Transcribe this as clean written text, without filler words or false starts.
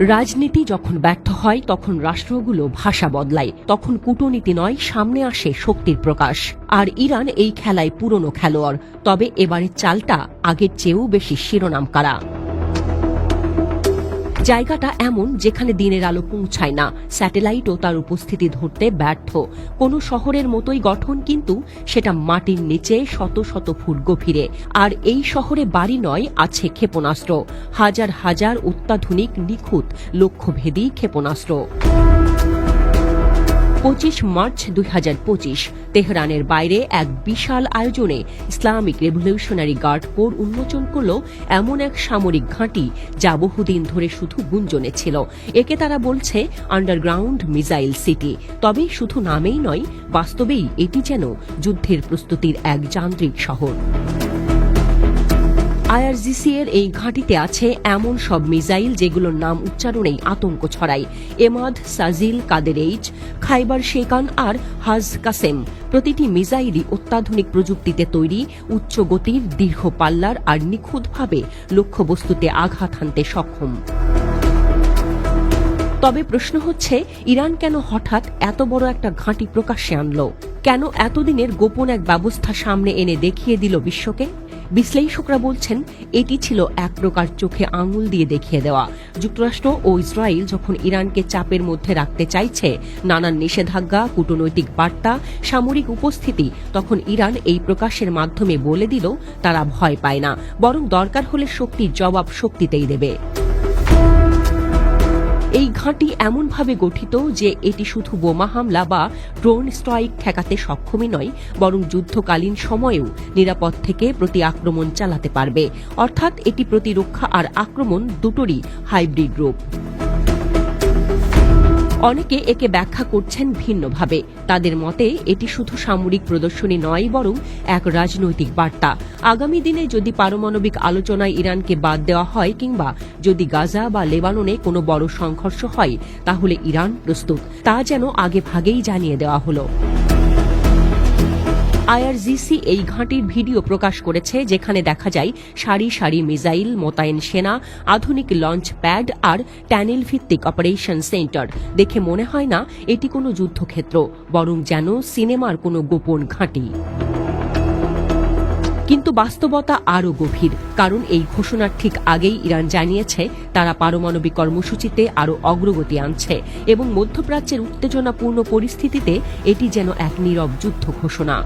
রাজনীতি যখন ব্যর্থ হয় তখন রাষ্ট্রগুলো ভাষা বদলায়, তখন কূটনীতি নয়, সামনে আসে শক্তির প্রকাশ। আর ইরান এই খেলায় পুরনো খেলোয়াড়, তবে এবারের চালটা আগের চেয়েও বেশি শিরোনাম কাড়া। জায়গাটা এমন যেখানে দিনের আলো পৌঁছায় না, স্যাটেলাইটও তার উপস্থিতি ধরতে ব্যর্থ। কোনো শহরের মতোই গঠন, কিন্তু সেটা মাটির নিচে শত শত ফুট গভীরে। আর এই শহরে বাড়ি নয়, আছে ক্ষেপণাস্ত্র, হাজার হাজার অত্যাধুনিক নিখুঁত লক্ষ্যভেদী ক্ষেপণাস্ত্র। 25 মার্চ 2025 তেহরানের বাইরে এক বিশাল আয়োজনে ইসলামিক রেভলিউশনারি গার্ড কোর উন্মোচন করল এমন এক সামরিক ঘাঁটি যা বহুদিন ধরে শুধু গুঞ্জনে ছিল। একে তারা বলছে আন্ডারগ্রাউন্ড মিসাইল সিটি। তবে শুধু নামেই নয়, বাস্তবেই এটি যেন যুদ্ধের প্রস্তুতির এক যান্ত্রিক শহর। আইআরজিসি এর এই ঘাঁটিতে আছে এমন সব মিসাইল যেগুলোর নাম উচ্চারণেই আতঙ্ক ছড়ায়। এমাদ, সাজিল, কাদেরেইচ, খাইবার শেকান আর হাজ কাসেম। প্রতিটি মিসাইলই অত্যাধুনিক প্রযুক্তিতে তৈরি, উচ্চ গতির, দীর্ঘ পাল্লার আর নিখুঁতভাবে লক্ষ্যবস্তুতে আঘাত হানতে সক্ষম। তবে প্রশ্ন হচ্ছে, ইরান কেন হঠাৎ এত বড় একটা ঘাঁটি প্রকাশ্যে আনল? কেন এতদিনের গোপন এক ব্যবস্থা সামনে এনে দেখিয়ে দিল বিশ্বকে? বিশ্লেষকরা বলছেন, এটি ছিল এক প্রকার চোখে আঙুল দিয়ে দেখিয়ে দেওয়া। যুক্তরাষ্ট্র ও ইসরায়েল যখন ইরানকে চাপের মধ্যে রাখতে চাইছে, নানান নিষেধাজ্ঞা, কূটনৈতিক বার্তা, সামরিক উপস্থিতি, তখন ইরান এই প্রকাশের মাধ্যমে বলে দিল তারা ভয় পায় না, বরং দরকার হলে শক্তির জবাব শক্তিতেই দেবে। এই ঘাঁটি এমনভাবে গঠিত যে এটি শুধু বোমা হামলা বা ড্রোন স্ট্রাইক ঠেকাতে সক্ষমই নয়, বরং যুদ্ধকালীন সময়েও নিরাপদ থেকে প্রতি আক্রমণ চালাতে পারবে। অর্থাৎ এটি প্রতিরক্ষা আর আক্রমণ দুটোরই হাইব্রিড রূপ। অনেকে একে ব্যাখ্যা করছেন ভিন্নভাবে। তাদের মতে এটি শুধু সামরিক প্রদর্শনী নয়, বরং এক রাজনৈতিক বার্তা। আগামী দিনে যদি পারমাণবিক আলোচনায় ইরানকে বাদ দেওয়া হয়, কিংবা যদি গাজা বা লেবাননে কোনো বড় সংঘর্ষ হয়, তাহলে ইরান প্রস্তুত, তা যেন আগে ভাগেই জানিয়ে দেওয়া হলো। আইআরজিসি এই ঘাঁটির ভিডিও প্রকাশ করেছে, যেখানে দেখা যায় সারি সারি মিসাইল, মোতায়েন সেনা, আধুনিক লঞ্চ প্যাড আর ট্যানেল ভিত্তিক অপারেশন সেন্টার। দেখে মনে হয় না এটি কোনো যুদ্ধক্ষেত্র, বরং যেন সিনেমার কোনো গোপন ঘাঁটি। কিন্তু বাস্তবতা আরও গভীর, কারণ এই ঘোষণার ঠিক আগেই ইরান জানিয়েছে তারা পারমাণবিক কর্মসূচিতে আরও অগ্রগতি আনছে, এবং মধ্যপ্রাচ্যের উত্তেজনাপূর্ণ পরিস্থিতিতে এটি যেন এক নীরব যুদ্ধ ঘোষণা।